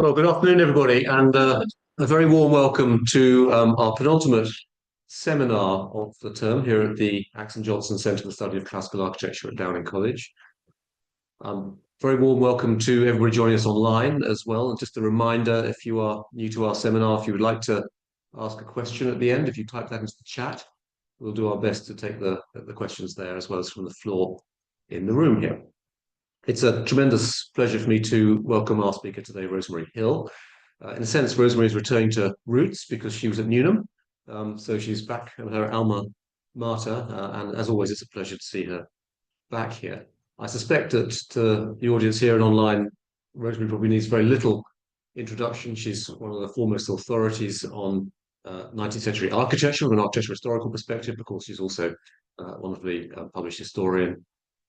Well, good afternoon, everybody, and a very warm welcome to our penultimate seminar of the term here at the Axon Johnson Centre for the Study of Classical Architecture at Downing College. Very warm welcome to everybody joining us online as well. And just a reminder, if you are new to our seminar, if you would like to ask a question at the end, if you type that into the chat, we'll do our best to take the questions there as well as from the floor in the room here. It's a tremendous pleasure for me to welcome our speaker today, Rosemary Hill. In a sense, Rosemary is returning to roots because she was at Newnham. So she's back at her alma mater. And as always, it's a pleasure to see her back here. I suspect that to the audience here and online, Rosemary probably needs very little introduction. She's one of the foremost authorities on 19th century architecture from an architectural historical perspective. Of course, she's also one of the published historian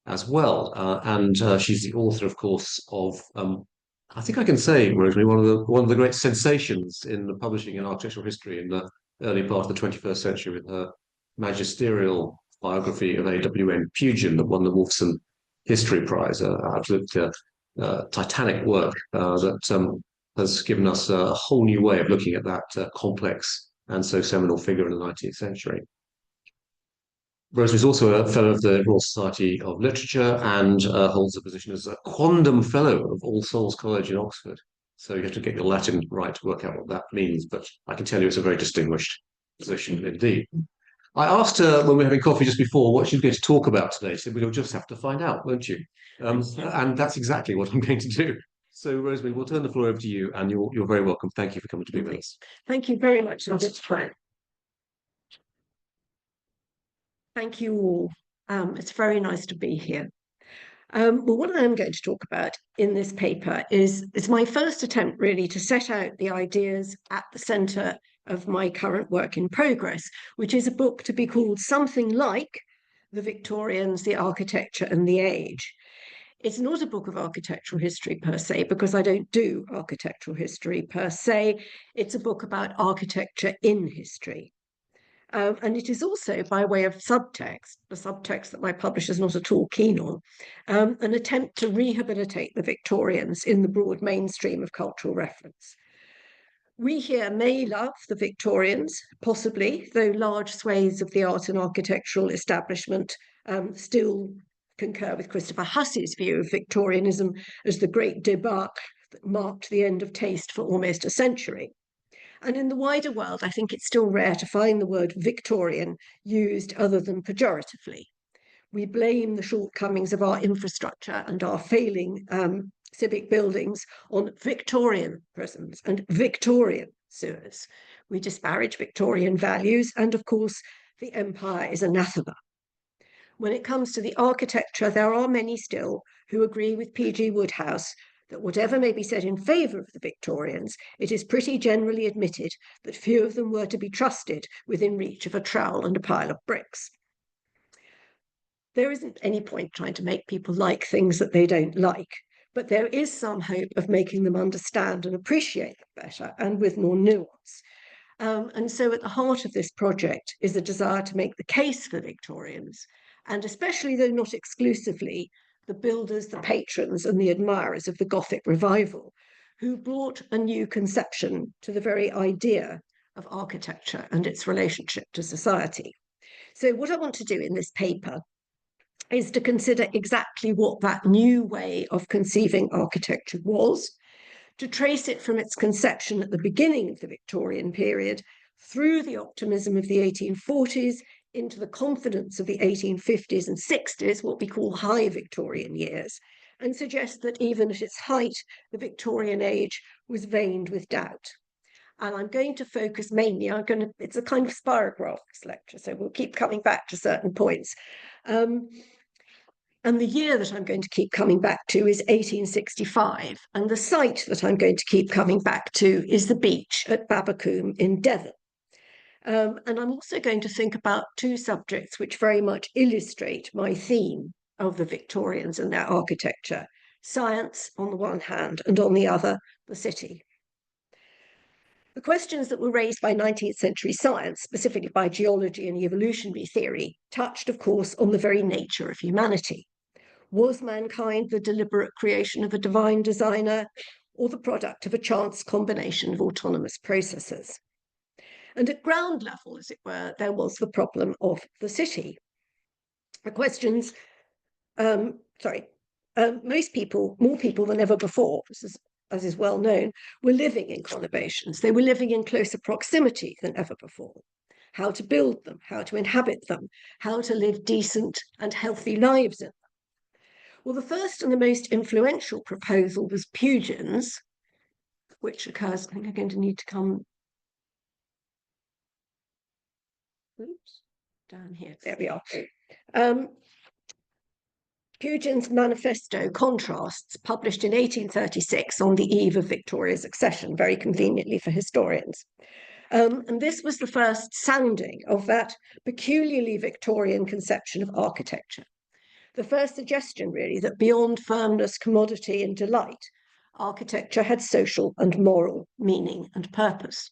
as well. And she's the author, of course, of I think I can say, Rosemary, one of the great sensations in the publishing and architectural history in the early part of the 21st century with her magisterial biography of A.W.N. Pugin that won the Wolfson History Prize, absolute titanic work that has given us a whole new way of looking at that complex and so seminal figure in the 19th century. Rosemary is also a Fellow of the Royal Society of Literature and holds a position as a Quondam Fellow of All Souls College in Oxford. So you have to get your Latin right to work out what that means, but I can tell you it's a very distinguished position indeed. I asked her when we were having coffee just before what she was going to talk about today. She said, "We'll just have to find out, won't you?" And that's exactly what I'm going to do. So, Rosemary, we'll turn the floor over to you, and you're very welcome. Thank you for coming to be with us. Thank you very much, Robert. Thank you all. It's very nice to be here. Well, what I'm going to talk about in this paper is it's my first attempt really to set out the ideas at the centre of my current work in progress, which is a book to be called something like The Victorians, the Architecture and the Age. It's not a book of architectural history per se, because I don't do architectural history per se. It's a book about architecture in history. And it is also, by way of subtext, the subtext that my publisher is not at all keen on, an attempt to rehabilitate the Victorians in the broad mainstream of cultural reference. We here may love the Victorians, possibly, though large swathes of the art and architectural establishment still concur with Christopher Hussey's view of Victorianism as the great debacle that marked the end of taste for almost a century. And in the wider world, I think it's still rare to find the word Victorian used other than pejoratively. We blame the shortcomings of our infrastructure and our failing civic buildings on Victorian prisons and Victorian sewers. We disparage Victorian values, and of course, the empire is anathema. When it comes to the architecture, there are many still who agree with P.G. Wodehouse that whatever may be said in favour of the Victorians, it is pretty generally admitted that few of them were to be trusted within reach of a trowel and a pile of bricks. There isn't any point trying to make people like things that they don't like, but there is some hope of making them understand and appreciate them better and with more nuance. And so at the heart of this project is a desire to make the case for Victorians, and especially, though not exclusively, the builders, the patrons and the admirers of the Gothic revival, who brought a new conception to the very idea of architecture and its relationship to society. So what I want to do in this paper is to consider exactly what that new way of conceiving architecture was, to trace it from its conception at the beginning of the Victorian period through the optimism of the 1840s into the confidence of the 1850s and 60s, what we call high Victorian years, and suggest that even at its height, the Victorian age was veined with doubt. And I'm going to focus mainly, it's a kind of spirograph, this lecture, so we'll keep coming back to certain points. And the year that I'm going to keep coming back to is 1865, and the site that I'm going to keep coming back to is the beach at Babbacombe in Devon. And I'm also going to think about two subjects which very much illustrate my theme of the Victorians and their architecture: science on the one hand, and on the other, the city. The questions that were raised by 19th century science, specifically by geology and evolutionary theory, touched, of course, on the very nature of humanity. Was mankind the deliberate creation of a divine designer, or the product of a chance combination of autonomous processes. And at ground level, as it were, there was the problem of the city. The questions, most people, more people than ever before, as is well known, were living in conurbations. They were living in closer proximity than ever before. How to build them, how to inhabit them, how to live decent and healthy lives in them. Well, the first and the most influential proposal was Pugin's, which occurs, I think I'm going to need to come, oops, down here, there we are. Pugin's Manifesto Contrasts, published in 1836 on the eve of Victoria's accession, very conveniently for historians. And this was the first sounding of that peculiarly Victorian conception of architecture. The first suggestion, really, that beyond firmness, commodity, and delight, architecture had social and moral meaning and purpose.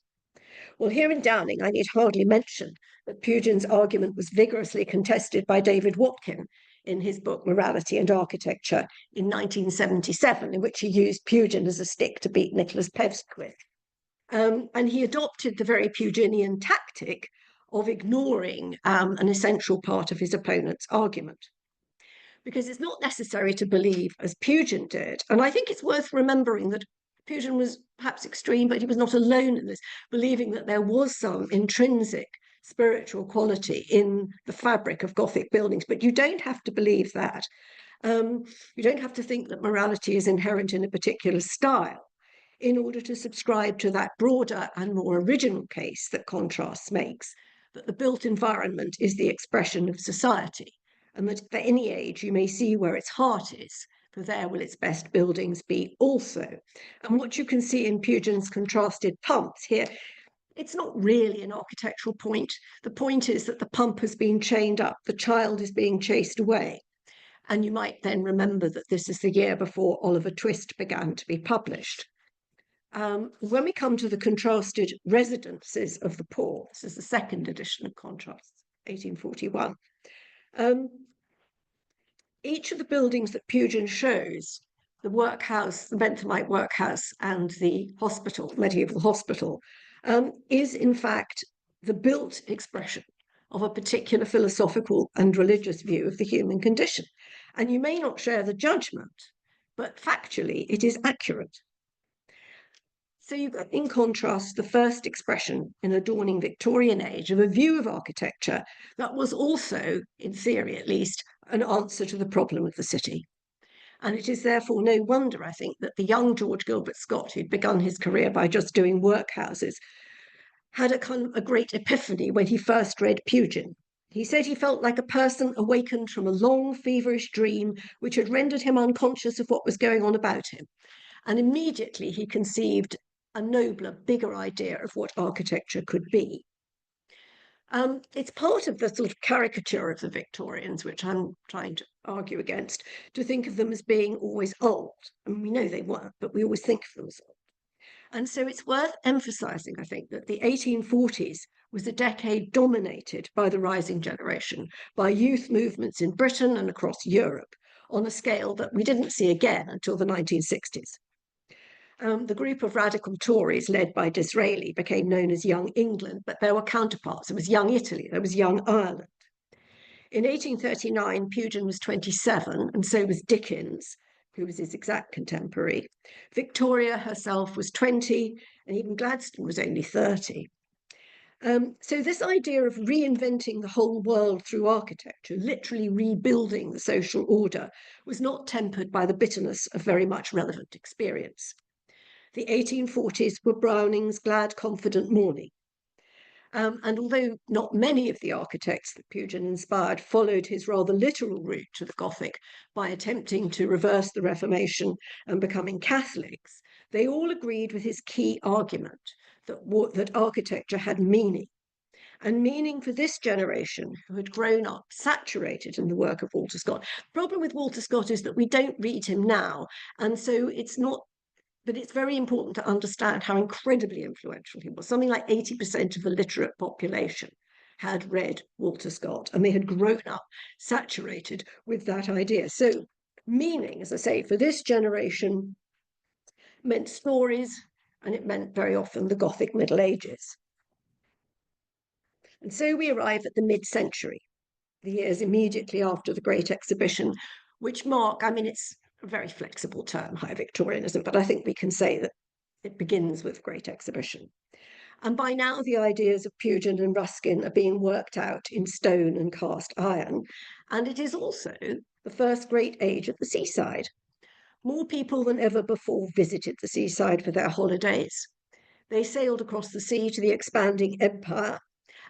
Well, here in Downing, I need hardly mention that Pugin's argument was vigorously contested by David Watkin in his book Morality and Architecture in 1977, in which he used Pugin as a stick to beat Nicholas Pevsquith. And he adopted the very Puginian tactic of ignoring an essential part of his opponent's argument. Because it's not necessary to believe as Pugin did. And I think it's worth remembering that Pugin was perhaps extreme, but he was not alone in this, believing that there was some intrinsic spiritual quality in the fabric of Gothic buildings. But you don't have to believe that. You don't have to think that morality is inherent in a particular style in order to subscribe to that broader and more original case that contrasts makes, that the built environment is the expression of society, and that for any age you may see where its heart is, for there will its best buildings be also. And what you can see in Pugin's contrasted pumps here, it's not really an architectural point. The point is that the pump has been chained up, the child is being chased away. And you might then remember that this is the year before Oliver Twist began to be published. When we come to the contrasted residences of the poor, this is the second edition of Contrasts, 1841. Each of the buildings that Pugin shows, the workhouse, the Benthamite workhouse, and the hospital, medieval hospital, is in fact the built expression of a particular philosophical and religious view of the human condition. And you may not share the judgment, but factually it is accurate. So you've got, in contrast, the first expression in a dawning Victorian age of a view of architecture that was also, in theory at least, an answer to the problem of the city. And it is therefore no wonder, I think, that the young George Gilbert Scott, who'd begun his career by just doing workhouses, had a great epiphany when he first read Pugin. He said he felt like a person awakened from a long, feverish dream which had rendered him unconscious of what was going on about him. And immediately he conceived a nobler, bigger idea of what architecture could be. It's part of the sort of caricature of the Victorians, which I'm trying to argue against, to think of them as being always old. And we know they weren't, but we always think of them as old. And so it's worth emphasizing, I think, that the 1840s was a decade dominated by the rising generation, by youth movements in Britain and across Europe, on a scale that we didn't see again until the 1960s. The group of radical Tories led by Disraeli became known as Young England, but there were counterparts. There was Young Italy, there was Young Ireland. In 1839, Pugin was 27, and so was Dickens, who was his exact contemporary. Victoria herself was 20, and even Gladstone was only 30. So this idea of reinventing the whole world through architecture, literally rebuilding the social order, was not tempered by the bitterness of very much relevant experience. The 1840s were Browning's glad, confident morning. And although not many of the architects that Pugin inspired followed his rather literal route to the Gothic by attempting to reverse the Reformation and becoming Catholics, they all agreed with his key argument that architecture had meaning. And meaning for this generation who had grown up saturated in the work of Walter Scott. The problem with Walter Scott is that we don't read him now, and so it's not. But it's very important to understand how incredibly influential he was. Something like 80% of the literate population had read Walter Scott, and they had grown up saturated with that idea. So meaning, as I say, for this generation, meant stories, and it meant very often the Gothic Middle Ages. And so we arrive at the mid-century, the years immediately after the Great Exhibition, which mark, I mean, it's a very flexible term, High Victorianism, but I think we can say that it begins with Great Exhibition. And by now, the ideas of Pugin and Ruskin are being worked out in stone and cast iron. And it is also the first great age at the seaside. More people than ever before visited the seaside for their holidays. They sailed across the sea to the expanding empire.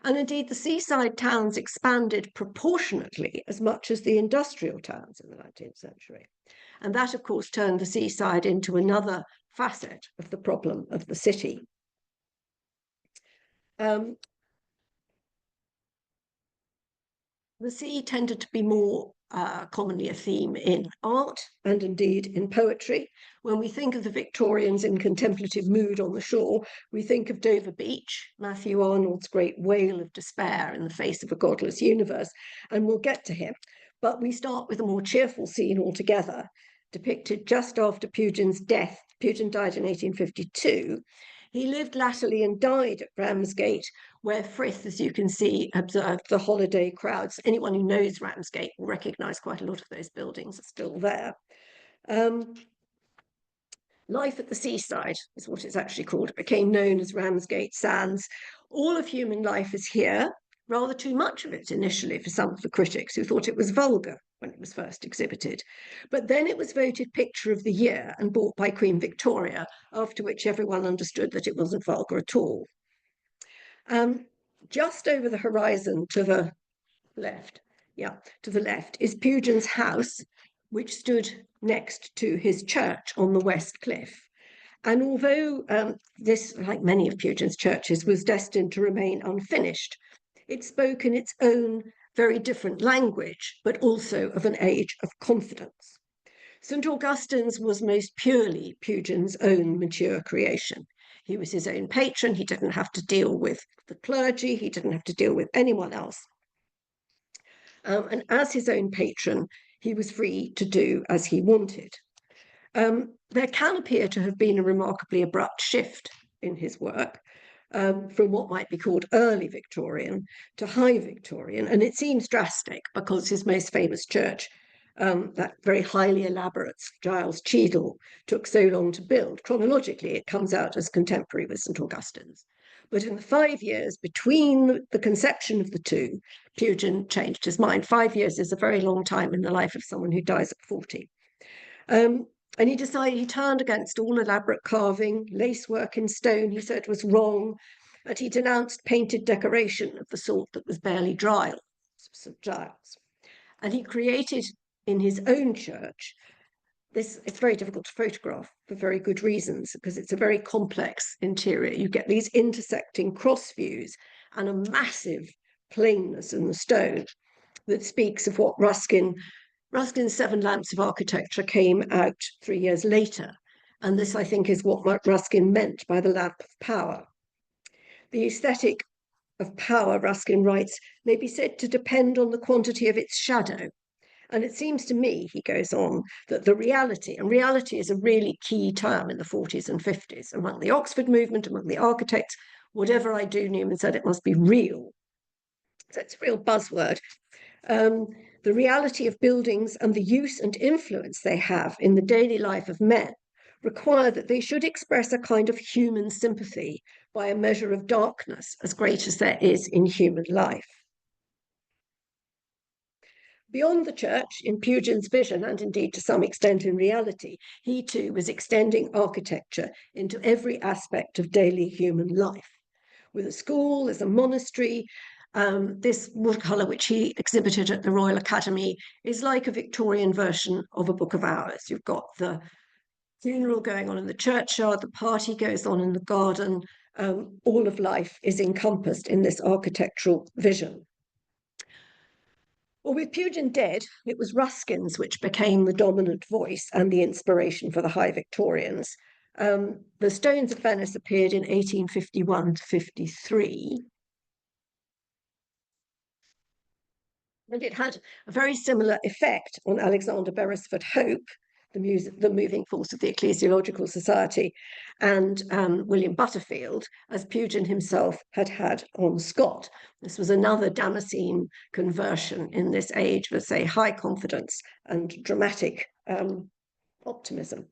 And indeed, the seaside towns expanded proportionately as much as the industrial towns in the 19th century. And that, of course, turned the seaside into another facet of the problem of the city. The sea tended to be more commonly a theme in art and indeed in poetry. When we think of the Victorians in contemplative mood on the shore, we think of Dover Beach, Matthew Arnold's great wail of despair in the face of a godless universe, and we'll get to him. But we start with a more cheerful scene altogether, depicted just after Pugin's death. Pugin died in 1852. He lived latterly and died at Ramsgate, where Frith, as you can see, observed the holiday crowds. Anyone who knows Ramsgate will recognise quite a lot of those buildings are still there. Life at the seaside is what it's actually called. It became known as Ramsgate Sands. All of human life is here, rather too much of it initially for some of the critics who thought it was vulgar when it was first exhibited. But then it was voted Picture of the Year and bought by Queen Victoria, after which everyone understood that it wasn't vulgar at all. Just over the horizon to the left, is Pugin's house, which stood next to his church on the West Cliff. And although this, like many of Pugin's churches, was destined to remain unfinished, it spoke in its own very different language, but also of an age of confidence. St. Augustine's was most purely Pugin's own mature creation. He was his own patron. He didn't have to deal with the clergy. He didn't have to deal with anyone else. And as his own patron, he was free to do as he wanted. There can appear to have been a remarkably abrupt shift in his work from what might be called early Victorian to high Victorian. And it seems drastic because his most famous church, that very highly elaborate Giles Cheadle, took so long to build. Chronologically, it comes out as contemporary with St. Augustine's. But in the 5 years between the conception of the two, Pugin changed his mind. 5 years is a very long time in the life of someone who dies at 40. And he decided, he turned against all elaborate carving, lacework in stone, he said was wrong, and he denounced painted decoration of the sort that was barely dry, St. Giles. And he created in his own church this, it's very difficult to photograph for very good reasons, because it's a very complex interior. You get these intersecting cross views and a massive plainness in the stone that speaks of what Ruskin's Seven Lamps of Architecture came out 3 years later. And this, I think, is what Ruskin meant by the lamp of power. The aesthetic of power, Ruskin writes, may be said to depend on the quantity of its shadow. And it seems to me, he goes on, that the reality, and reality is a really key term in the 40s and 50s, among the Oxford movement, among the architects, whatever I do, Newman said, it must be real. So it's a real buzzword. The reality of buildings and the use and influence they have in the daily life of men require that they should express a kind of human sympathy by a measure of darkness as great as there is in human life. Beyond the church, in Pugin's vision, and indeed to some extent in reality, he too was extending architecture into every aspect of daily human life. With a school, as a monastery, this watercolour, which he exhibited at the Royal Academy, is like a Victorian version of a Book of Hours. You've got the funeral going on in the churchyard, the party goes on in the garden. All of life is encompassed in this architectural vision. Well, with Pugin dead, it was Ruskin's which became the dominant voice and the inspiration for the High Victorians. The Stones of Venice appeared in 1851 to 53. And it had a very similar effect on Alexander Beresford Hope, the moving force of the Ecclesiological Society, and William Butterfield, as Pugin himself had had on Scott. This was another Damascene conversion in this age with, say, high confidence and dramatic optimism.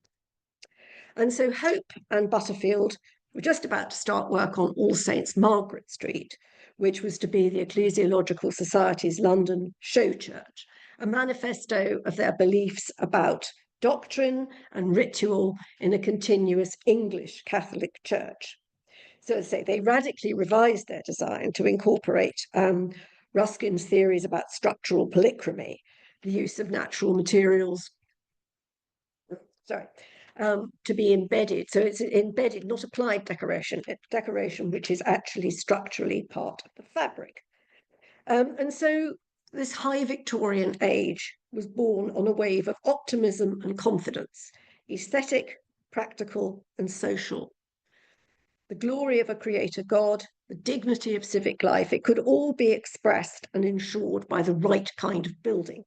And so Hope and Butterfield were just about to start work on All Saints Margaret Street, which was to be the Ecclesiological Society's London show church, a manifesto of their beliefs about doctrine and ritual in a continuous English Catholic Church. So, as I say, they radically revised their design to incorporate Ruskin's theories about structural polychromy, the use of natural materials, to be embedded. So it's embedded, not applied decoration, decoration which is actually structurally part of the fabric. And so this high Victorian age was born on a wave of optimism and confidence, aesthetic, practical, and social. The glory of a creator God, the dignity of civic life, it could all be expressed and ensured by the right kind of building.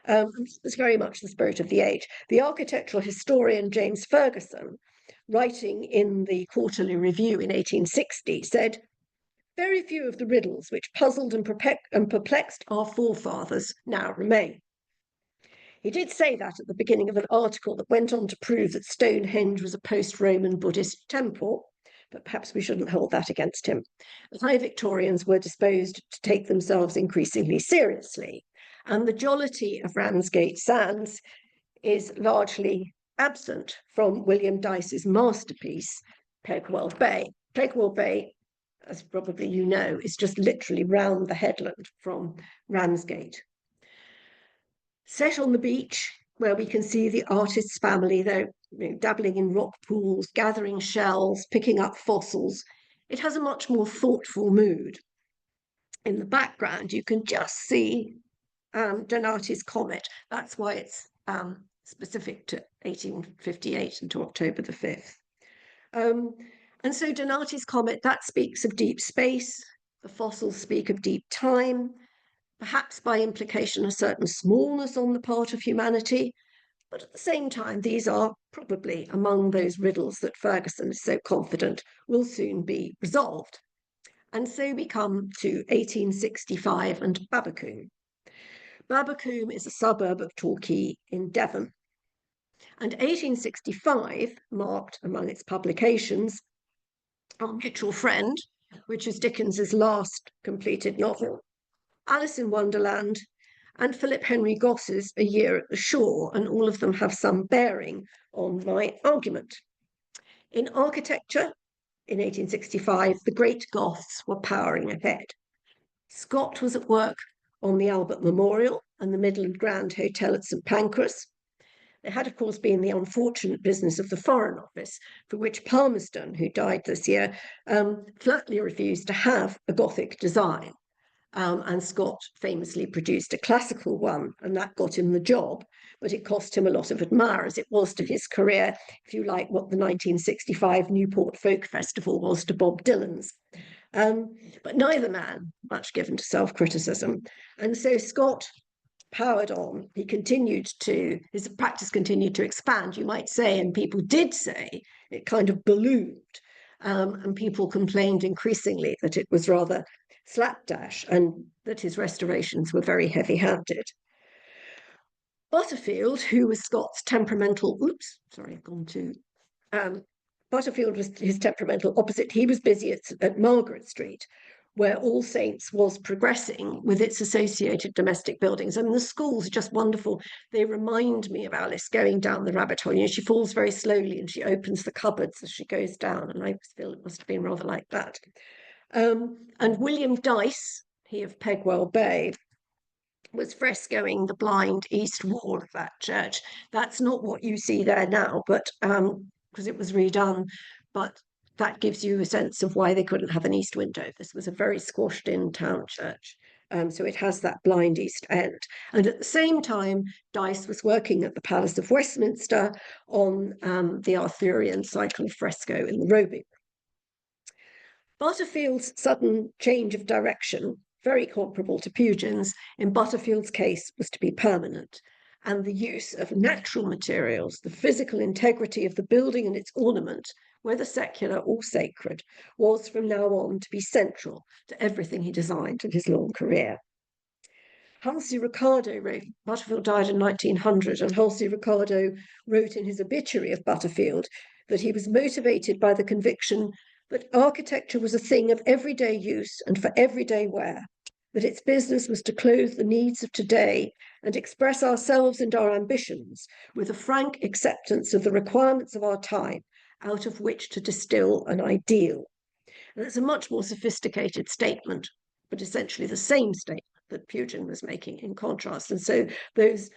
It's very much the spirit of the age. The architectural historian James Ferguson, writing in the Quarterly Review in 1860, said, "Very few of the riddles which puzzled and perplexed our forefathers now remain." He did say that at the beginning of an article that went on to prove that Stonehenge was a post-Roman Buddhist temple, but perhaps we shouldn't hold that against him. The high Victorians were disposed to take themselves increasingly seriously, and the jollity of Ramsgate Sands is largely absent from William Dyce's masterpiece, Pegwell Bay. Pegwell Bay, as probably you know, is just literally round the headland from Ramsgate. Set on the beach, where we can see the artist's family, though, dabbling in rock pools, gathering shells, picking up fossils, it has a much more thoughtful mood. In the background, you can just see Donati's comet. That's why it's specific to 1858 and to October the 5th. And so Donati's comet, that speaks of deep space. The fossils speak of deep time, perhaps by implication a certain smallness on the part of humanity. But at the same time, these are probably among those riddles that Ferguson is so confident will soon be resolved. And so we come to 1865 and Babbacombe. Babbacombe is a suburb of Torquay in Devon. And 1865 marked, among its publications, Our Mutual Friend, which is Dickens's last completed novel, Alice in Wonderland, and Philip Henry Goss's A Year at the Shore, and all of them have some bearing on my argument. In architecture, in 1865, the great Goths were powering ahead. Scott was at work on the Albert Memorial and the Midland Grand Hotel at St Pancras. There had, of course, been the unfortunate business of the Foreign Office, for which Palmerston, who died this year, flatly refused to have a Gothic design. And Scott famously produced a classical one, and that got him the job, but it cost him a lot of admirers. It was to his career, if you like, what the 1965 Newport Folk Festival was to Bob Dylan's. But neither man much given to self-criticism. And so Scott powered on. His practice continued to expand, you might say, and people did say it kind of ballooned. And people complained increasingly that it was rather slapdash and that his restorations were very heavy-handed. Butterfield, who was Scott's temperamental, Butterfield was his temperamental opposite. He was busy at Margaret Street, where All Saints was progressing with its associated domestic buildings. And the schools are just wonderful. They remind me of Alice going down the rabbit hole. You know, she falls very slowly and she opens the cupboards as she goes down. And I feel it must have been rather like that. And William Dyce, he of Pegwell Bay, was frescoing the blind east wall of that church. That's not what you see there now, but because it was redone, but that gives you a sense of why they couldn't have an east window. This was a very squashed in town church. So it has that blind east end. And at the same time, Dyce was working at the Palace of Westminster on the Arthurian cycle of fresco in the Roby. Butterfield's sudden change of direction, very comparable to Pugin's, in Butterfield's case was to be permanent. and the use of natural materials, the physical integrity of the building and its ornament, whether secular or sacred, was from now on to be central to everything he designed in his long career. Halsey Ricardo wrote, Butterfield died in 1900, and Halsey Ricardo wrote in his obituary of Butterfield that he was motivated by the conviction that architecture was a thing of everyday use and for everyday wear, that its business was to clothe the needs of today and express ourselves and our ambitions with a frank acceptance of the requirements of our time, out of which to distill an ideal. And it's a much more sophisticated statement, but essentially the same statement that Pugin was making in contrast. And so those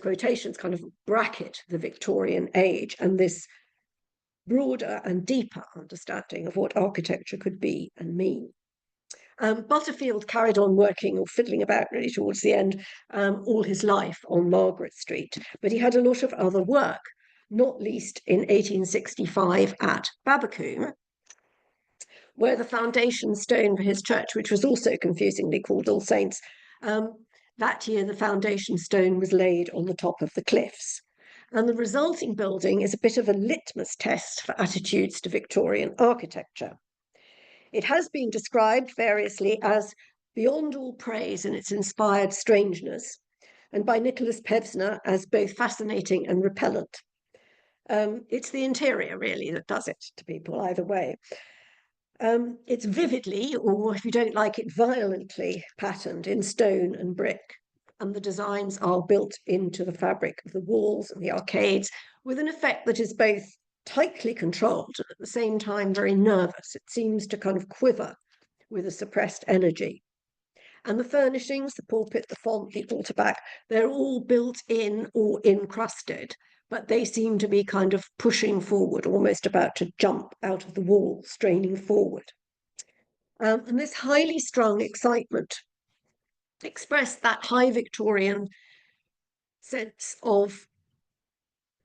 quotations kind of bracket the Victorian age and this broader and deeper understanding of what architecture could be and mean. Butterfield carried on working or fiddling about really towards the end all his life on Margaret Street, but he had a lot of other work, not least in 1865 at Babbacombe, where the foundation stone for his church, which was also confusingly called All Saints, that year the foundation stone was laid on the top of the cliffs. And the resulting building is a bit of a litmus test for attitudes to Victorian architecture. It has been described variously as beyond all praise in its inspired strangeness, and by Nicholas Pevsner as both fascinating and repellent. It's the interior, really, that does it to people, either way. It's vividly, or if you don't like it, violently patterned in stone and brick, and the designs are built into the fabric of the walls and the arcades with an effect that is both tightly controlled and at the same time very nervous. It seems to kind of quiver with a suppressed energy. And the furnishings, the pulpit, the font, the altar back, they're all built in or encrusted, but they seem to be kind of pushing forward, almost about to jump out of the wall, straining forward. And this highly strung excitement expressed that high Victorian sense of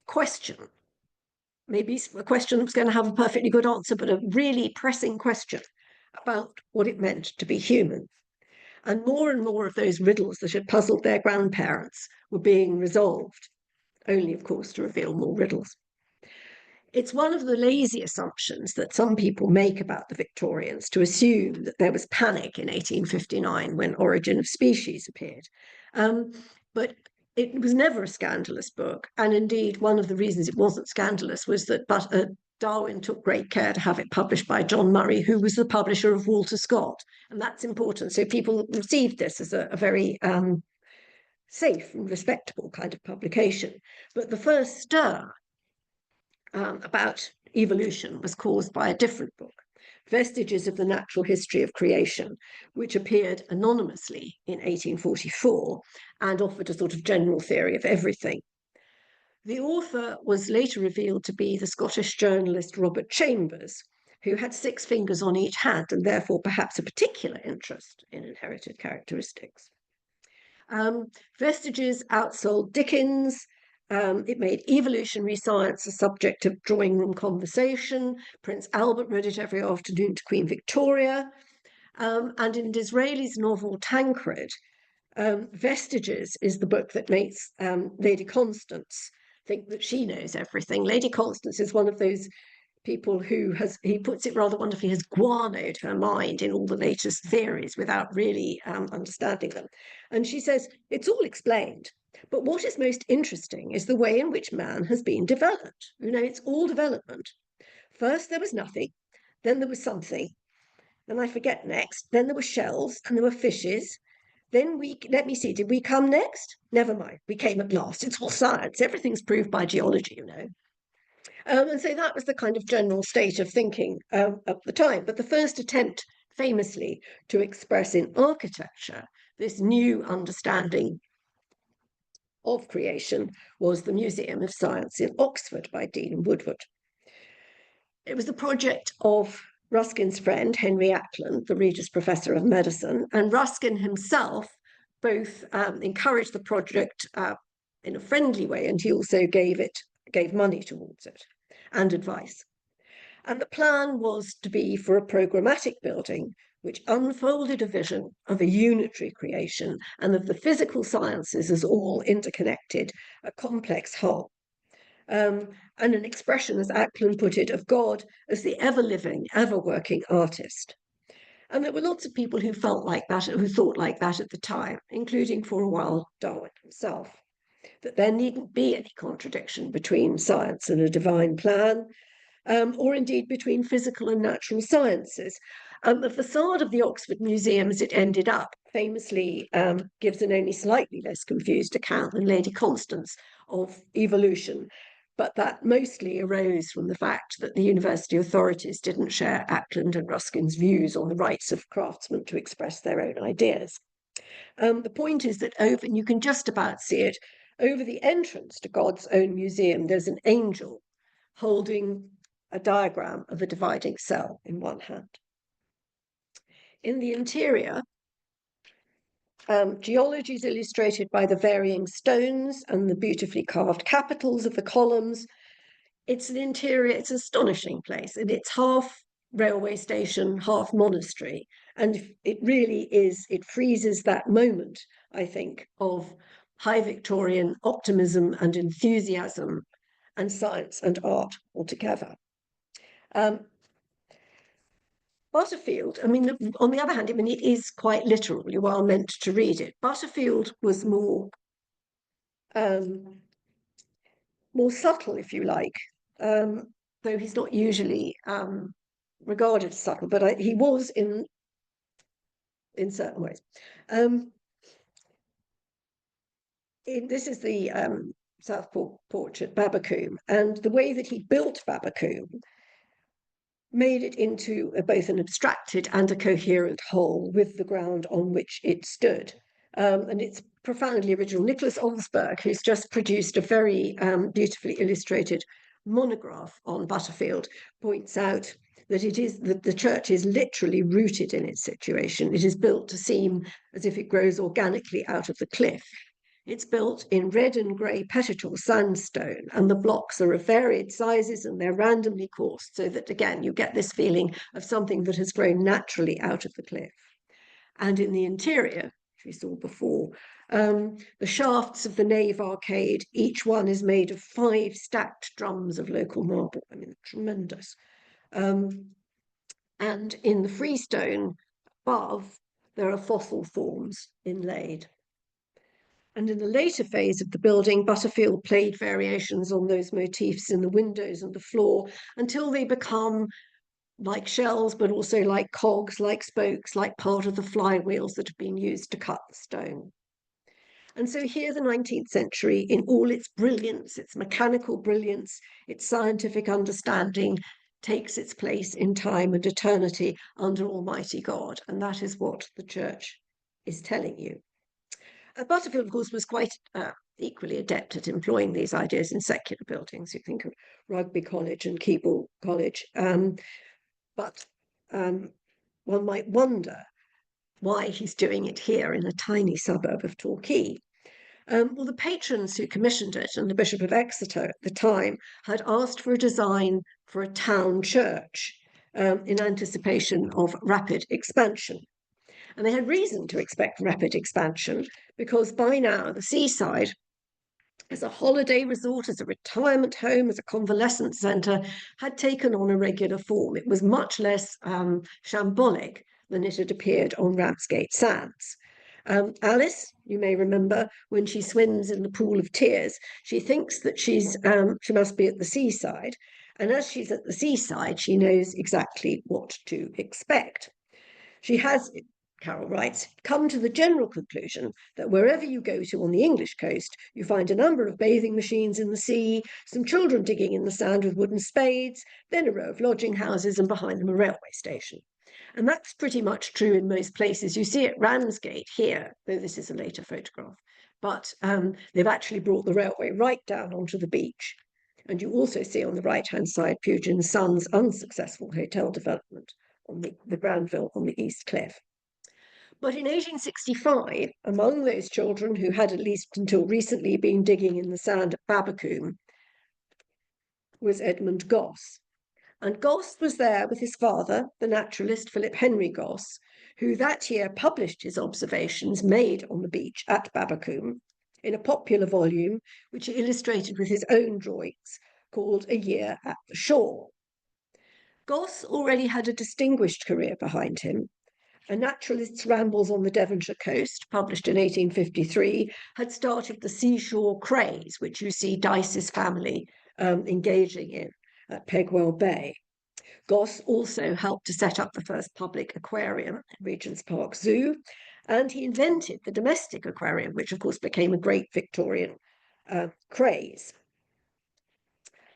question, maybe a question that was going to have a perfectly good answer, but a really pressing question about what it meant to be human. And more of those riddles that had puzzled their grandparents were being resolved, only, of course, to reveal more riddles. It's one of the lazy assumptions that some people make about the Victorians to assume that there was panic in 1859 when Origin of Species appeared. But it was never a scandalous book. And indeed, one of the reasons it wasn't scandalous was that Darwin took great care to have it published by John Murray, who was the publisher of Walter Scott. And that's important. So people received this as a very safe and respectable kind of publication. But the first stir about evolution was caused by a different book, Vestiges of the Natural History of Creation, which appeared anonymously in 1844 and offered a sort of general theory of everything. The author was later revealed to be the Scottish journalist Robert Chambers, who had 6 fingers on each hand and therefore perhaps a particular interest in inherited characteristics. Vestiges outsold Dickens. It made evolutionary science a subject of drawing room conversation. Prince Albert read it every afternoon to Queen Victoria. And in Disraeli's novel Tancred, Vestiges is the book that makes Lady Constance think that she knows everything. Lady Constance is one of those people who he puts it rather wonderfully, has guanoed her mind in all the latest theories without really understanding them. And she says, it's all explained. But what is most interesting is the way in which man has been developed. You know, it's all development. First, there was nothing. Then there was something. Then I forget next. Then there were shells and there were fishes. Then let me see, did we come next? Never mind. We came at last. It's all science. Everything's proved by geology, you know. And so that was the kind of general state of thinking at the time. But the first attempt, famously, to express in architecture this new understanding of creation was the Museum of Science in Oxford by Dean and Woodward. It was the project of Ruskin's friend, Henry Ackland, the Regius Professor of Medicine, and Ruskin himself both encouraged the project in a friendly way, and he also gave money towards it and advice. And the plan was to be for a programmatic building which unfolded a vision of a unitary creation and of the physical sciences as all interconnected, a complex whole. And an expression, as Ackland put it, of God as the ever-living, ever-working artist. And there were lots of people who felt like that, who thought like that at the time, including for a while Darwin himself, that there needn't be any contradiction between science and a divine plan, or indeed between physical and natural sciences. The facade of the Oxford Museum, as it ended up, famously gives an only slightly less confused account than Lady Constance of evolution, but that mostly arose from the fact that the university authorities didn't share Ackland and Ruskin's views on the rights of craftsmen to express their own ideas. The point is that over, and you can just about see it, over the entrance to God's own museum, there's an angel holding a diagram of a dividing cell in one hand. In the interior, geology is illustrated by the varying stones and the beautifully carved capitals of the columns. It's an interior, it's an astonishing place, and it's half railway station, half monastery. And it really is, it freezes that moment, I think, of high Victorian optimism and enthusiasm and science and art altogether. Butterfield, I mean, on the other hand, I mean, it is quite literal. You are meant to read it. Butterfield was more subtle, if you like, though he's not usually regarded as subtle, but he was in certain ways. This is the Southport porch at Babbacombe, and the way that he built Babbacombe made it into both an abstracted and a coherent whole with the ground on which it stood. And it's profoundly original. Nicholas Olsberg, who's just produced a very beautifully illustrated monograph on Butterfield, points out that the church is literally rooted in its situation. It is built to seem as if it grows organically out of the cliff. It's built in red and grey Petitor sandstone, and the blocks are of varied sizes and they're randomly coursed, so that, again, you get this feeling of something that has grown naturally out of the cliff. And in the interior, which we saw before, the shafts of the nave arcade, each one is made of 5 stacked drums of local marble. I mean, tremendous. And in the freestone above, there are fossil forms inlaid. And in the later phase of the building, Butterfield played variations on those motifs in the windows and the floor until they become like shells, but also like cogs, like spokes, like part of the flywheels that have been used to cut the stone. And so here the 19th century, in all its brilliance, its mechanical brilliance, its scientific understanding, takes its place in time and eternity under Almighty God. And that is what the church is telling you. Butterfield, of course, was quite equally adept at employing these ideas in secular buildings. You think of Rugby College and Keble College. But one might wonder why he's doing it here in a tiny suburb of Torquay. Well, the patrons who commissioned it and the Bishop of Exeter at the time had asked for a design for a town church in anticipation of rapid expansion. And they had reason to expect rapid expansion because by now the seaside, as a holiday resort, as a retirement home, as a convalescent centre, had taken on a regular form. It was much less shambolic than it had appeared on Ramsgate Sands. Alice, you may remember, when she swims in the pool of tears, she thinks that she must be at the seaside. And as she's at the seaside, she knows exactly what to expect. She has, Carol writes, come to the general conclusion that wherever you go to on the English coast, you find a number of bathing machines in the sea, some children digging in the sand with wooden spades, then a row of lodging houses, and behind them a railway station. And that's pretty much true in most places. You see at Ramsgate here, though this is a later photograph, but they've actually brought the railway right down onto the beach. And you also see on the right-hand side Pugin Sons' unsuccessful hotel development on the Granville on the East Cliff. But in 1865, among those children who had at least until recently been digging in the sand at Babbacombe was Edmund Gosse. And Gosse was there with his father, the naturalist Philip Henry Gosse, who that year published his observations made on the beach at Babbacombe in a popular volume, which he illustrated with his own drawings, called A Year at the Shore. Gosse already had a distinguished career behind him. A Naturalist's Rambles on the Devonshire Coast, published in 1853, had started the seashore craze, which you see Dyce's family engaging in at Pegwell Bay. Gosse also helped to set up the first public aquarium at Regent's Park Zoo, and he invented the domestic aquarium, which of course became a great Victorian craze.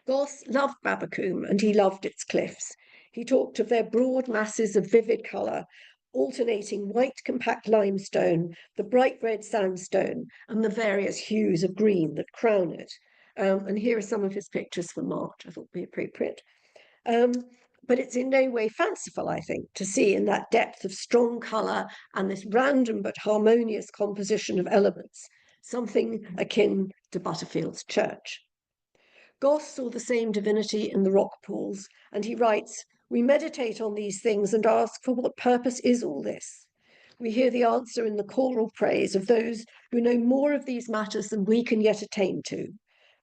Gosse loved Babbacombe and he loved its cliffs. He talked of their broad masses of vivid colour, alternating white compact limestone, the bright red sandstone, and the various hues of green that crown it. And here are some of his pictures for March, I thought would be appropriate. But it's in no way fanciful, I think, to see in that depth of strong colour and this random but harmonious composition of elements, something akin to Butterfield's church. Gosse saw the same divinity in the rock pools, and he writes, "We meditate on these things and ask, for what purpose is all this? We hear the answer in the choral praise of those who know more of these matters than we can yet attain to.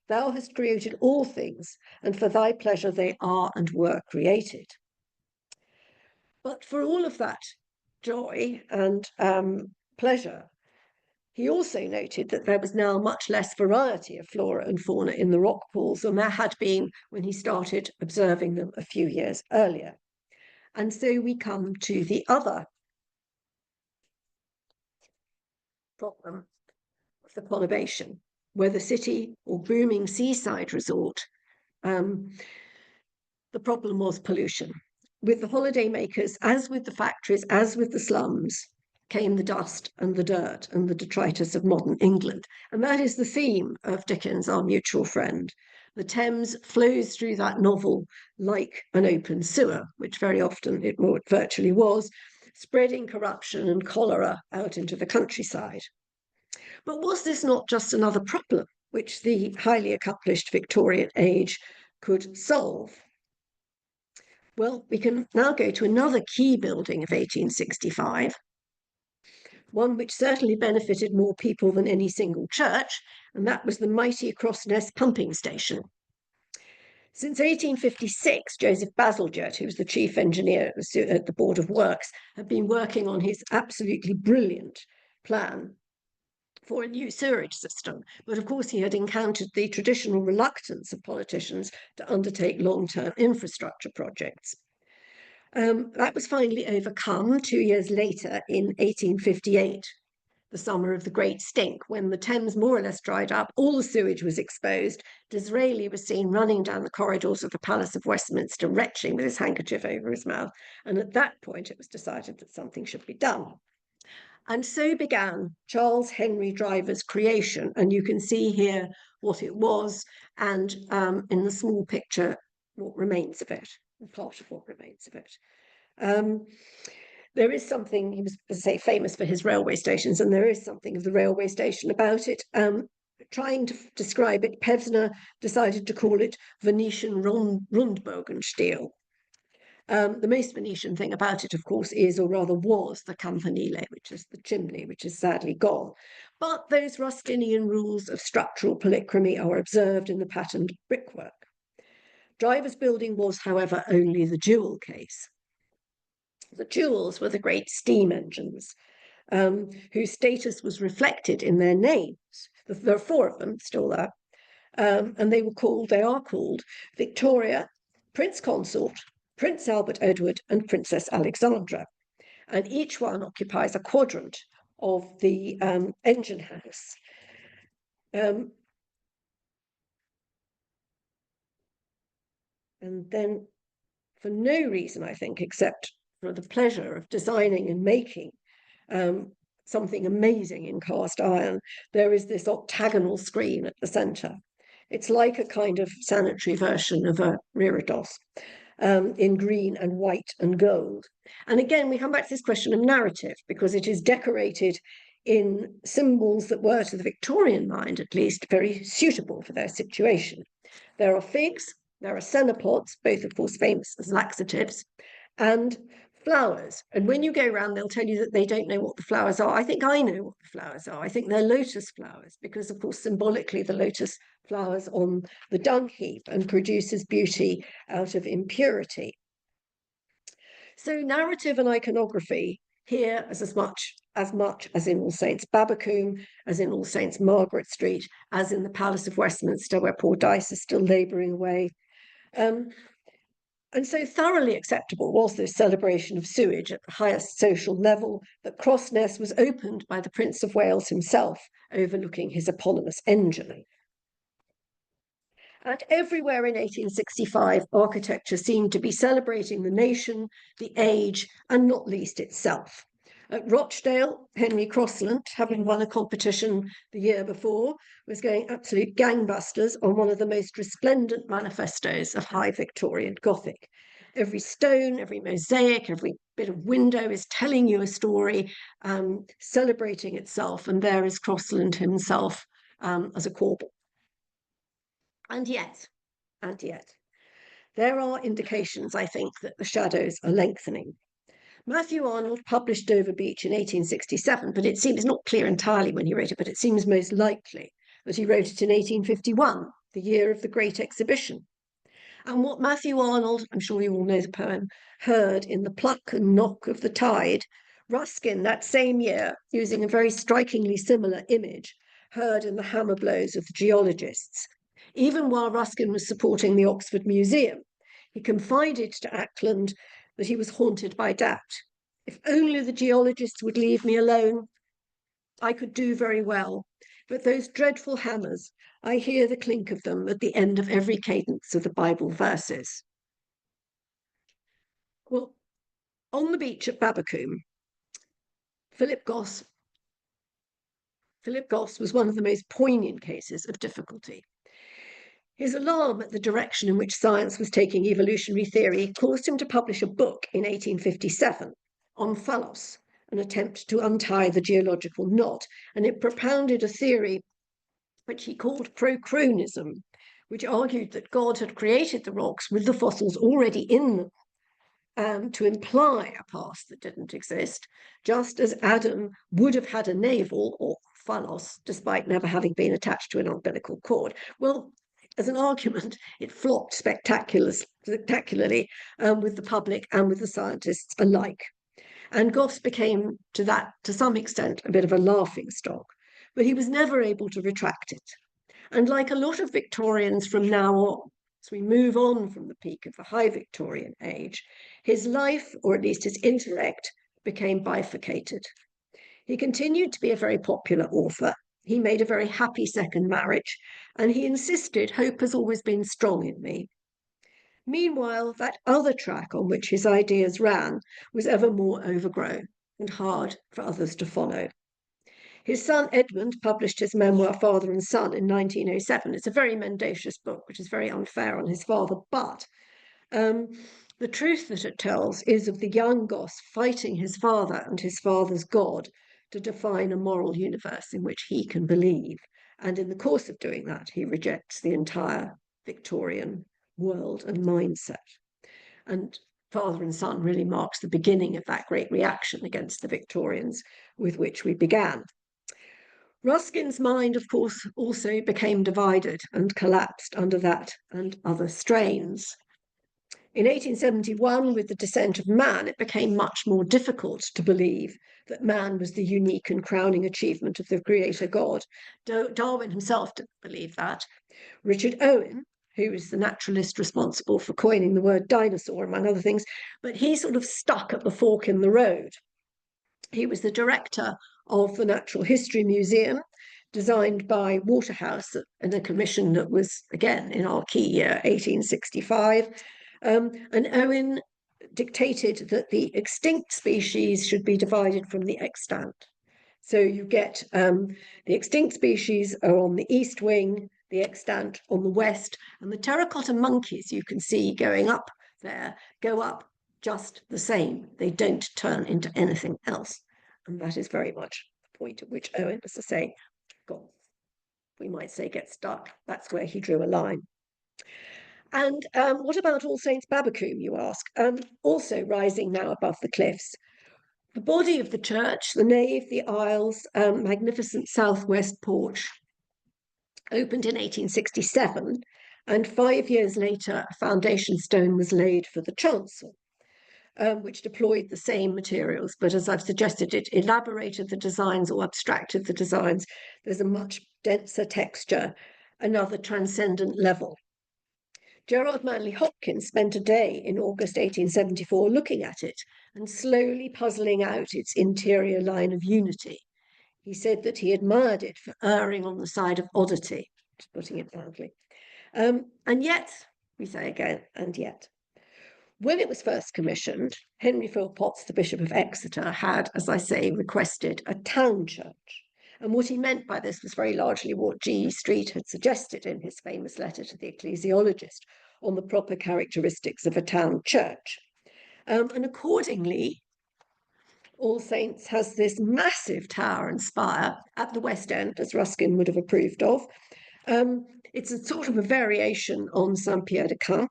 Thou hast created all things, and for thy pleasure they are and were created." But for all of that joy and pleasure, he also noted that there was now much less variety of flora and fauna in the rock pools than there had been when he started observing them a few years earlier. And so we come to the other problem of the conurbation, where the city or booming seaside resort, the problem was pollution. With the holidaymakers, as with the factories, as with the slums, came the dust and the dirt and the detritus of modern England. And that is the theme of Dickens, our mutual friend. The Thames flows through that novel like an open sewer, which very often it virtually was, spreading corruption and cholera out into the countryside. But was this not just another problem which the highly accomplished Victorian age could solve? Well, we can now go to another key building of 1865, one which certainly benefited more people than any single church, and that was the mighty Crossness pumping station. Since 1856, Joseph Bazalgette, who was the chief engineer at the Board of Works, had been working on his absolutely brilliant plan for a new sewerage system. But of course, he had encountered the traditional reluctance of politicians to undertake long-term infrastructure projects. That was finally overcome 2 years later in 1858, the summer of the Great Stink, when the Thames more or less dried up, all the sewage was exposed. Disraeli was seen running down the corridors of the Palace of Westminster, retching with his handkerchief over his mouth. And at that point, it was decided that something should be done. And so began Charles Henry Driver's creation. And you can see here what it was, and in the small picture, what remains of it, part of what remains of it. There is something, he was, as I say, famous for his railway stations, and there is something of the railway station about it. Trying to describe it, Pevsner decided to call it Venetian Rundbogenstil. The most Venetian thing about it, of course, is, or rather was, the campanile, which is the chimney, which is sadly gone. But those Rustinian rules of structural polychromy are observed in the patterned brickwork. Driver's building was, however, only the jewel case. The jewels were the great steam engines, whose status was reflected in their names. There are 4 of them still there, and they are called Victoria, Prince Consort, Prince Albert Edward, and Princess Alexandra. And each one occupies a quadrant of the engine house. And then, for no reason, I think, except for the pleasure of designing and making something amazing in cast iron, there is this octagonal screen at the centre. It's like a kind of sanitary version of a reredos, in green and white and gold. And again, we come back to this question of narrative, because it is decorated in symbols that were, to the Victorian mind at least, very suitable for their situation. There are figs, There are cenopods, both of course famous as laxatives, and flowers. And when you go around, they'll tell you that they don't know what the flowers are. I think I know what the flowers are. I think they're lotus flowers, because of course symbolically the lotus flowers on the dung heap and produces beauty out of impurity. So narrative and iconography here as much as in All Saints Babbacombe, as in All Saints Margaret Street, as in the Palace of Westminster, where poor Dice is still labouring away. And so thoroughly acceptable was this celebration of sewage at the highest social level that Crossness was opened by the Prince of Wales himself, overlooking his eponymous engine. And everywhere in 1865, architecture seemed to be celebrating the nation, the age, and not least itself. At Rochdale, Henry Crossland, having won a competition the year before, was going absolute gangbusters on one of the most resplendent manifestos of high Victorian Gothic. Every stone, every mosaic, every bit of window is telling you a story, celebrating itself, and there is Crossland himself as a corbel. And yet, there are indications, I think, that the shadows are lengthening. Matthew Arnold published Dover Beach in 1867, but it seems not clear entirely when he wrote it, but it seems most likely that he wrote it in 1851, the year of the Great Exhibition. And what Matthew Arnold, I'm sure you all know the poem, heard in the pluck and knock of the tide, Ruskin that same year, using a very strikingly similar image, heard in the hammer blows of the geologists. Even while Ruskin was supporting the Oxford Museum, he confided to Ackland that he was haunted by doubt. If only the geologists would leave me alone, I could do very well. But those dreadful hammers, I hear the clink of them at the end of every cadence of the Bible verses. Well, on the beach at Babbacombe, Philip Goss was one of the most poignant cases of difficulty. His alarm at the direction in which science was taking evolutionary theory caused him to publish a book in 1857 on Phallos, an attempt to untie the geological knot, and it propounded a theory which he called prochronism, which argued that God had created the rocks with the fossils already in them, to imply a past that didn't exist, just as Adam would have had a navel, or phallos, despite never having been attached to an umbilical cord. Well, as an argument, it flopped spectacularly with the public and with the scientists alike. And Goss became, to some extent, a bit of a laughing stock, but he was never able to retract it. And like a lot of Victorians from now on, as we move on from the peak of the high Victorian age, his life, or at least his intellect, became bifurcated. He continued to be a very popular author. He made a very happy second marriage, and he insisted, hope has always been strong in me. Meanwhile, that other track on which his ideas ran was ever more overgrown and hard for others to follow. His son Edmund published his memoir Father and Son in 1907. It's a very mendacious book, which is very unfair on his father, but the truth that it tells is of the young Goss fighting his father and his father's God to define a moral universe in which he can believe. And in the course of doing that, he rejects the entire Victorian world and mindset. And Father and Son really marks the beginning of that great reaction against the Victorians with which we began. Ruskin's mind, of course, also became divided and collapsed under that and other strains. In 1871, with the descent of man, it became much more difficult to believe that man was the unique and crowning achievement of the creator God. Darwin himself didn't believe that. Richard Owen, who was the naturalist responsible for coining the word dinosaur, among other things, but he sort of stuck at the fork in the road. He was the director of the Natural History Museum, designed by Waterhouse in a commission that was, again, in our key year, 1865. And Owen dictated that the extinct species should be divided from the extant. So you get the extinct species are on the east wing, the extant on the west, and the terracotta monkeys you can see going up there go up just the same. They don't turn into anything else. And that is very much the point at which Owen, as I say, we might say, get stuck. That's where he drew a line. And what about All Saints Babbacombe, you ask? Also rising now above the cliffs. The body of the church, the nave, the aisles, magnificent southwest porch, opened in 1867, and 5 years later, a foundation stone was laid for the chancel, which deployed the same materials, but as I've suggested, it elaborated the designs or abstracted the designs. There's a much denser texture, another transcendent level. Gerard Manley Hopkins spent a day in August 1874 looking at it and slowly puzzling out its interior line of unity. He said that he admired it for erring on the side of oddity, putting it bluntly. And yet, we say again, and yet. When it was first commissioned, Henry Philpotts, the Bishop of Exeter, had, as I say, requested a town church. And what he meant by this was very largely what G. Street had suggested in his famous letter to the ecclesiologist on the proper characteristics of a town church. And accordingly, All Saints has this massive tower and spire at the West End, as Ruskin would have approved of. It's a sort of a variation on Saint-Pierre-de-Caen.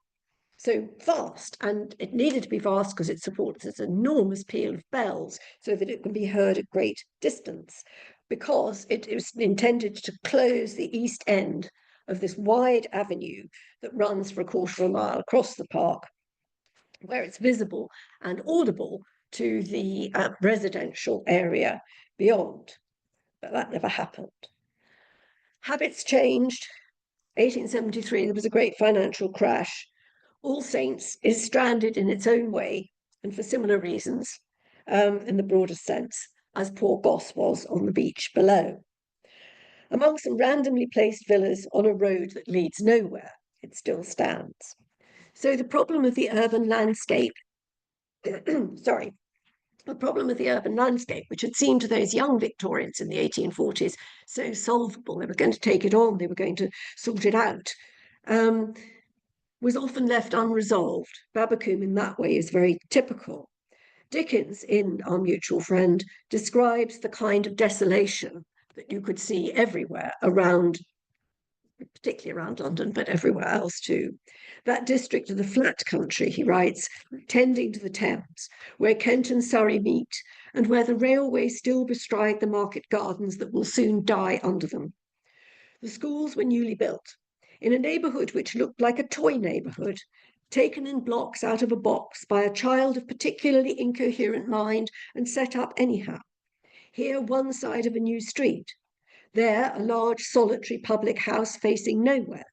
So vast, and it needed to be vast because it supports this enormous peal of bells so that it can be heard at great distance, because it is intended to close the east end of this wide avenue that runs for a quarter of a mile across the park, where it's visible and audible to the residential area beyond. But that never happened. Habits changed. 1873, there was a great financial crash. All Saints is stranded in its own way, and for similar reasons, in the broadest sense, as poor Goss was on the beach below. Among some randomly placed villas on a road that leads nowhere, it still stands. So the problem of the urban landscape, sorry, the problem of the urban landscape, which had seemed to those young Victorians in the 1840s so solvable, they were going to take it on, they were going to sort it out, was often left unresolved. Babbacombe in that way is very typical. Dickens, in Our Mutual Friend, describes the kind of desolation that you could see everywhere around, particularly around London, but everywhere else too. That district of the flat country, he writes, tending to the Thames, where Kent and Surrey meet, and where the railway still bestride the market gardens that will soon die under them. The schools were newly built, in a neighbourhood which looked like a toy neighbourhood, taken in blocks out of a box by a child of particularly incoherent mind and set up anyhow. Here, one side of a new street. There, a large solitary public house facing nowhere.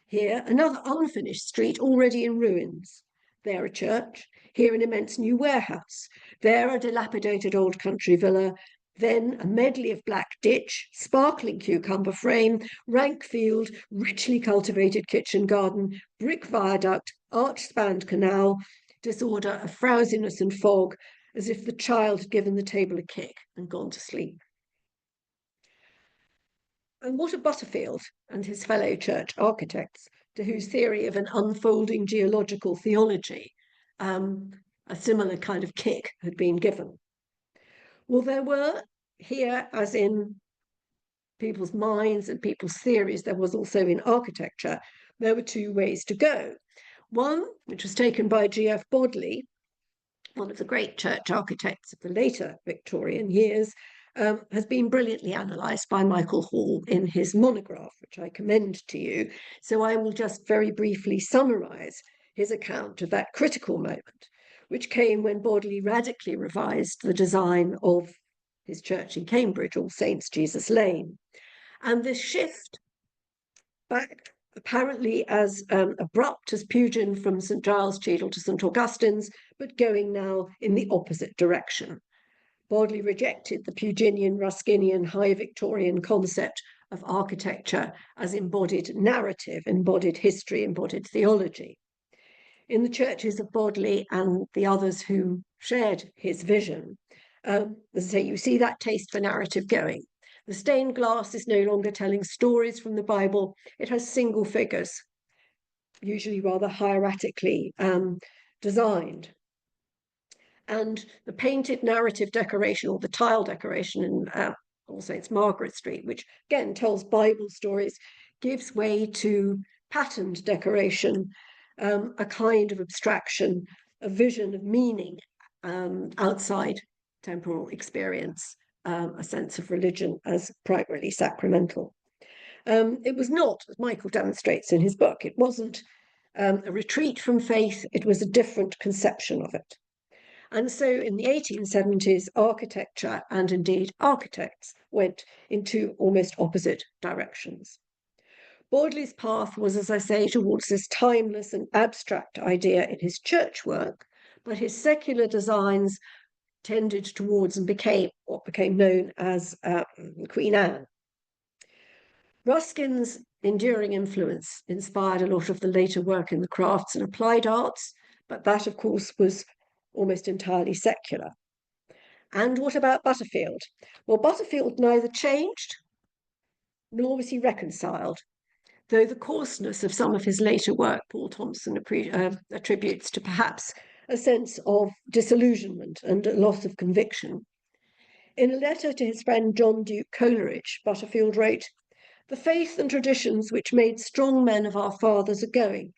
Here, another unfinished street already in ruins. There, a church. Here, an immense new warehouse. There, a dilapidated old country villa. Then a medley of black ditch, sparkling cucumber frame, rank field, richly cultivated kitchen garden, brick viaduct, arch-spanned canal, disorder of frowsiness and fog, as if the child had given the table a kick and gone to sleep. And what of Butterfield and his fellow church architects, to whose theory of an unfolding geological theology a similar kind of kick had been given? Well, there were here, as in people's minds and people's theories, there was also in architecture, there were two ways to go. One, which was taken by G.F. Bodley, one of the great church architects of the later Victorian years, has been brilliantly analysed by Michael Hall in his monograph, which I commend to you. So I will just very briefly summarise his account of that critical moment, which came when Bodley radically revised the design of his church in Cambridge, All Saints Jesus Lane. And this shift back, apparently as abrupt as Pugin from St Giles Cheadle to St Augustine's, but going now in the opposite direction. Bodley rejected the Puginian, Ruskinian, high Victorian concept of architecture as embodied narrative, embodied history, embodied theology. In the churches of Bodley and the others who shared his vision, as I say, you see that taste for narrative going. The stained glass is no longer telling stories from the Bible. It has single figures, usually rather hieratically designed. And the painted narrative decoration, or the tile decoration in All Saints Margaret Street, which again tells Bible stories, gives way to patterned decoration, a kind of abstraction, a vision of meaning outside temporal experience, a sense of religion as primarily sacramental. It was not, as Michael demonstrates in his book, it wasn't a retreat from faith, it was a different conception of it. And so in the 1870s, architecture and indeed architects went in two almost opposite directions. Bodley's path was, as I say, towards this timeless and abstract idea in his church work, but his secular designs tended towards and became what became known as Queen Anne. Ruskin's enduring influence inspired a lot of the later work in the crafts and applied arts, but that, of course, was almost entirely secular. And what about Butterfield? Well, Butterfield neither changed nor was he reconciled, though the coarseness of some of his later work, Paul Thompson attributes to perhaps a sense of disillusionment and a loss of conviction. In a letter to his friend John Duke Coleridge, Butterfield wrote, "The faith and traditions which made strong men of our fathers are going.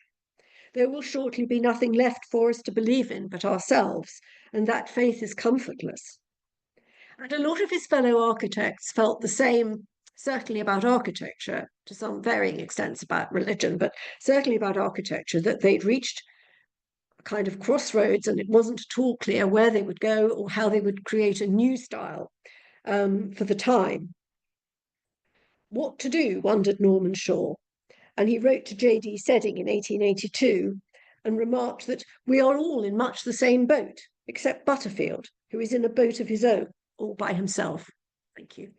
There will shortly be nothing left for us to believe in but ourselves, and that faith is comfortless." And a lot of his fellow architects felt the same, certainly about architecture, to some varying extents about religion, but certainly about architecture, that they'd reached a kind of crossroads and it wasn't at all clear where they would go or how they would create a new style for the time. What to do, wondered Norman Shaw. And he wrote to J.D. Sedding in 1882 and remarked that we are all in much the same boat, except Butterfield, who is in a boat of his own, all by himself. Thank you.